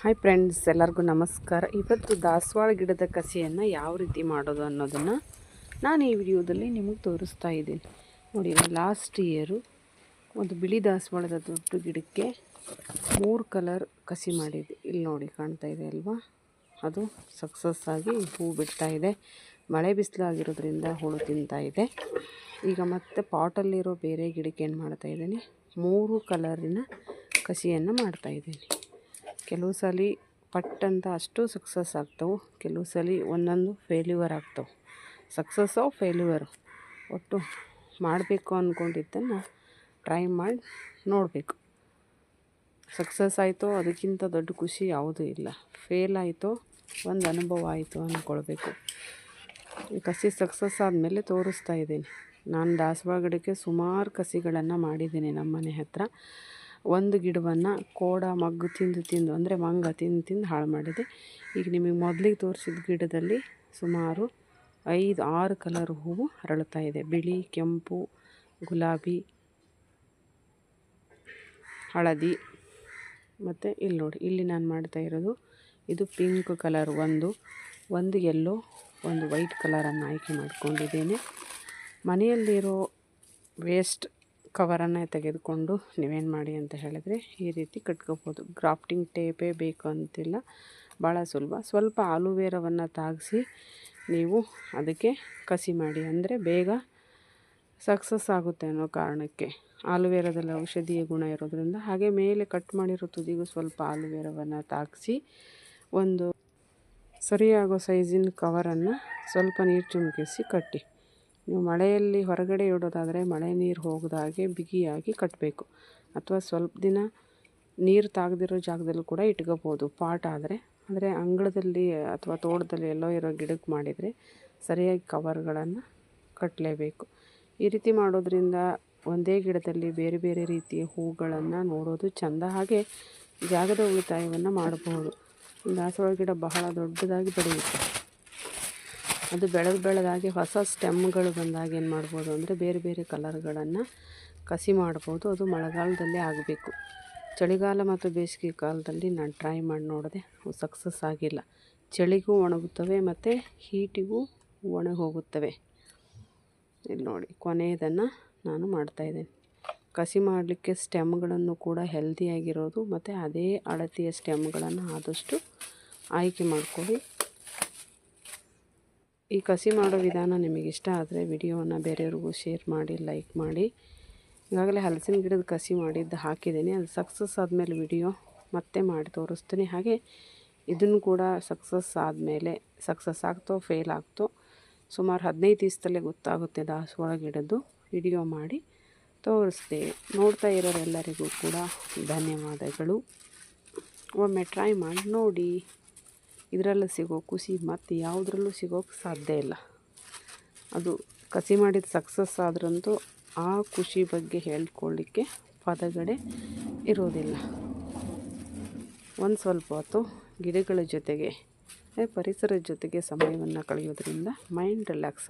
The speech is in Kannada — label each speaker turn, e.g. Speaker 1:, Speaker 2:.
Speaker 1: ಹಾಯ್ ಫ್ರೆಂಡ್ಸ್, ಎಲ್ಲರಿಗೂ ನಮಸ್ಕಾರ. ಇವತ್ತು ದಾಸವಾಳ ಗಿಡದ ಕಸಿಯನ್ನು ಯಾವ ರೀತಿ ಮಾಡೋದು ಅನ್ನೋದನ್ನು ನಾನು ಈ ವಿಡಿಯೋದಲ್ಲಿ ನಿಮಗೆ ತೋರಿಸ್ತಾ ಇದ್ದೀನಿ. ನೋಡಿ, ಲಾಸ್ಟ್ ಇಯರು ಒಂದು ಬಿಳಿ ದಾಸವಾಳದ ದೊಡ್ಡ ಗಿಡಕ್ಕೆ 3 ಕಲರ್ ಕಸಿ ಮಾಡಿದ್ದೆ. ಇಲ್ಲಿ ನೋಡಿ, ಕಾಣ್ತಾ ಇದೆ ಅಲ್ವಾ? ಅದು ಸಕ್ಸಸ್ ಆಗಿ ಹೂ ಬಿಡ್ತಾ ಇದೆ. ಮಳೆ ಬಿಸಿಲಾಗಿರೋದ್ರಿಂದ ಹುಳು ತಿಂತಾ ಇದೆ. ಈಗ ಮತ್ತೆ ಪಾಟಲ್ಲಿರೋ ಬೇರೆ ಗಿಡಕ್ಕೆ ಏನು ಮಾಡ್ತಾ ಇದ್ದೀನಿ, 3 ಕಲರಿನ ಕಸಿಯನ್ನು ಮಾಡ್ತಾಯಿದ್ದೀನಿ. ಕೆಲವು ಸಲ ಪಟ್ಟಂತ ಅಷ್ಟು ಸಕ್ಸಸ್ ಆಗ್ತವೆ, ಕೆಲವು ಸಲ ಒಂದೊಂದು ಫೇಲ್ಯೂರ್ ಆಗ್ತವೆ. ಸಕ್ಸಸ್ಸೋ ಫೇಲ್ಯೂರು ಒಟ್ಟು ಮಾಡಬೇಕು ಅಂದ್ಕೊಂಡಿದ್ದನ್ನು ಟ್ರೈ ಮಾಡಿ ನೋಡಬೇಕು. ಸಕ್ಸಸ್ ಆಯಿತೋ ಅದಕ್ಕಿಂತ ದೊಡ್ಡ ಖುಷಿ ಯಾವುದೂ ಇಲ್ಲ. ಫೇಲ್ ಆಯಿತೋ ಒಂದು ಅನುಭವ ಆಯಿತು ಅಂದ್ಕೊಳ್ಬೇಕು. ಈ ಕಸಿ ಸಕ್ಸಸ್ ಆದಮೇಲೆ ತೋರಿಸ್ತಾ ಇದ್ದೀನಿ. ನಾನು ದಾಸವಾಳ ಗಿಡಕ್ಕೆ ಸುಮಾರು ಕಸಿಗಳನ್ನು ಮಾಡಿದ್ದೀನಿ ನಮ್ಮ ಮನೆ ಹತ್ರ. ಒಂದು ಗಿಡವನ್ನು ಕೋಡ ಮಗ್ಗು ತಿಂದು ಅಂದರೆ ಮಂಗ ತಿಂದು ಹಾಳು ಮಾಡಿದೆ. ಈಗ ನಿಮಗೆ ಮೊದಲಿಗೆ ತೋರಿಸಿದ ಗಿಡದಲ್ಲಿ ಸುಮಾರು 5-6 ಕಲರ್ ಹೂವು ಅರಳುತ್ತಾ ಇದೆ. ಬಿಳಿ, ಕೆಂಪು, ಗುಲಾಬಿ, ಹಳದಿ ಮತ್ತು ಇಲ್ಲಿ ನೋಡಿ, ಇಲ್ಲಿ ನಾನು ಮಾಡ್ತಾ ಇರೋದು ಇದು ಪಿಂಕ್ ಕಲರ್, ಒಂದು ಯೆಲ್ಲೋ, ಒಂದು ವೈಟ್ ಕಲರನ್ನು ಆಯ್ಕೆ ಮಾಡ್ಕೊಂಡಿದ್ದೇನೆ. ಮನೆಯಲ್ಲಿರೋ ವೇಸ್ಟ್ ಕವರನ್ನು ತೆಗೆದುಕೊಂಡು ನೀವೇನು ಮಾಡಿ ಅಂತ ಹೇಳಿದರೆ ಈ ರೀತಿ ಕಟ್ಕೋಬೋದು. ಗ್ರಾಫ್ಟಿಂಗ್ ಟೇಪೇ ಬೇಕು ಅಂತಿಲ್ಲ, ಭಾಳ ಸುಲಭ. ಸ್ವಲ್ಪ ಆಲೂವೇರವನ್ನು ತಾಗಿಸಿ ನೀವು ಅದಕ್ಕೆ ಕಸಿ ಮಾಡಿ, ಅಂದರೆ ಬೇಗ ಸಕ್ಸಸ್ ಆಗುತ್ತೆ ಅನ್ನೋ ಕಾರಣಕ್ಕೆ. ಆಲೂವೇರದಲ್ಲಿ ಔಷಧೀಯ ಗುಣ ಇರೋದ್ರಿಂದ. ಹಾಗೆ ಮೇಲೆ ಕಟ್ ಮಾಡಿರೋ ತುದಿಗೂ ಸ್ವಲ್ಪ ಆಲೂವೇರವನ್ನು ತಾಗಿಸಿ ಒಂದು ಸರಿಯಾಗೋ ಸೈಜಿನ ಕವರನ್ನು ಸ್ವಲ್ಪ ನೀರು ಚಿಮುಕಿಸಿ ಕಟ್ಟಿ. ನೀವು ಮಳೆಯಲ್ಲಿ ಹೊರಗಡೆ ಇಡೋದಾದರೆ ಮಳೆ ನೀರು ಹೋಗದಾಗೆ ಬಿಗಿಯಾಗಿ ಕಟ್ಟಬೇಕು. ಅಥವಾ ಸ್ವಲ್ಪ ದಿನ ನೀರು ತಾಗದಿರೋ ಜಾಗದಲ್ಲೂ ಕೂಡ ಇಟ್ಕೋಬೋದು ಪಾಟ್ ಆದರೆ ಅಂಗಳದಲ್ಲಿ ಅಥವಾ ತೋಟದಲ್ಲಿ ಎಲ್ಲೋ ಇರೋ ಗಿಡಕ್ಕೆ ಮಾಡಿದರೆ ಸರಿಯಾಗಿ ಕವರ್ಗಳನ್ನು ಕಟ್ಟಲೇಬೇಕು. ಈ ರೀತಿ ಮಾಡೋದ್ರಿಂದ ಒಂದೇ ಗಿಡದಲ್ಲಿ ಬೇರೆ ಬೇರೆ ರೀತಿಯ ಹೂಗಳನ್ನು ನೋಡೋದು ಚೆಂದ. ಹಾಗೆ ಜಾಗದ ಉಳಿತಾಯವನ್ನು ಮಾಡಬಹುದು. ದಾಸವಾಳ ಗಿಡ ಬಹಳ ದೊಡ್ಡದಾಗಿ ಬೆಳೆಯುತ್ತೆ. ಅದು ಬೆಳೆದಾಗಿ ಹೊಸ ಸ್ಟೆಮ್ಗಳು ಬಂದಾಗ ಏನು ಮಾಡ್ಬೋದು ಅಂದರೆ ಬೇರೆ ಬೇರೆ ಕಲರ್ಗಳನ್ನು ಕಸಿ ಮಾಡ್ಬೋದು. ಅದು ಮಳೆಗಾಲದಲ್ಲೇ ಆಗಬೇಕು. ಚಳಿಗಾಲ ಮತ್ತು ಬೇಸಿಗೆ ಕಾಲದಲ್ಲಿ ನಾನು ಟ್ರೈ ಮಾಡಿ ನೋಡಿದೆ, ಅವು ಸಕ್ಸಸ್ ಆಗಿಲ್ಲ. ಚಳಿಗೂ ಒಣಗುತ್ತವೆ ಮತ್ತು ಹೀಟಿಗೂ ಒಣಗಿ ಹೋಗುತ್ತವೆ. ಇಲ್ಲಿ ನೋಡಿ, ಕೊನೆಯದನ್ನು ನಾನು ಮಾಡ್ತಾಯಿದ್ದೇನೆ. ಕಸಿ ಮಾಡಲಿಕ್ಕೆ ಸ್ಟೆಮ್ಗಳನ್ನು ಕೂಡ ಹೆಲ್ದಿಯಾಗಿರೋದು ಮತ್ತು ಅದೇ ಅಳತೆಯ ಸ್ಟೆಮ್ಗಳನ್ನು ಆದಷ್ಟು ಆಯ್ಕೆ ಮಾಡ್ಕೊಳ್ಳಿ. ಈ ಕಸಿ ಮಾಡೋ ವಿಧಾನ ನಿಮಗೆ ಇಷ್ಟ ಆದರೆ ವಿಡಿಯೋವನ್ನು ಬೇರೆಯವ್ರಿಗೂ ಶೇರ್ ಮಾಡಿ, ಲೈಕ್ ಮಾಡಿ. ಈಗಾಗಲೇ ಹಲಸಿನ ಗಿಡದ ಕಸಿ ಮಾಡಿದ್ದು ಹಾಕಿದ್ದೀನಿ. ಅದು ಸಕ್ಸಸ್ ಆದಮೇಲೆ ವಿಡಿಯೋ ಮತ್ತೆ ಮಾಡಿ ತೋರಿಸ್ತೀನಿ. ಹಾಗೆ ಇದನ್ನು ಕೂಡ ಸಕ್ಸಸ್ ಆದಮೇಲೆ ಸಕ್ಸಸ್ ಆಗ್ತೋ ಫೇಲ್ ಆಗ್ತೋ ಸುಮಾರು 15 ದಿವಸದಲ್ಲೇ ಗೊತ್ತಾಗುತ್ತೆ. ದಾಸವಾಳ ಗಿಡದ್ದು ವಿಡಿಯೋ ಮಾಡಿ ತೋರಿಸ್ತೀವಿ. ನೋಡ್ತಾ ಇರೋರೆಲ್ಲರಿಗೂ ಕೂಡ ಧನ್ಯವಾದಗಳು. ಒಮ್ಮೆ ಟ್ರೈ ಮಾಡಿ ನೋಡಿ. ಇದರಲ್ಲಿ ಸಿಗೋ ಖುಷಿ ಮತ್ತು ಯಾವುದ್ರಲ್ಲೂ ಸಿಗೋಕ್ಕೆ ಸಾಧ್ಯ ಇಲ್ಲ. ಅದು ಕಸಿ ಮಾಡಿದ ಸಕ್ಸಸ್ ಆದ್ರಂತೂ ಆ ಖುಷಿ ಬಗ್ಗೆ ಹೇಳ್ಕೊಳ್ಳಿಕ್ಕೆ ಪದಗಳೇ ಇರೋದಿಲ್ಲ. ಒಂದು ಸ್ವಲ್ಪ ಹೊತ್ತು ಗಿಡಗಳ ಜೊತೆಗೆ ಪರಿಸರದ ಜೊತೆಗೆ ಸಮಯವನ್ನು ಕಳೆಯೋದ್ರಿಂದ ಮೈಂಡ್ ರಿಲ್ಯಾಕ್ಸ್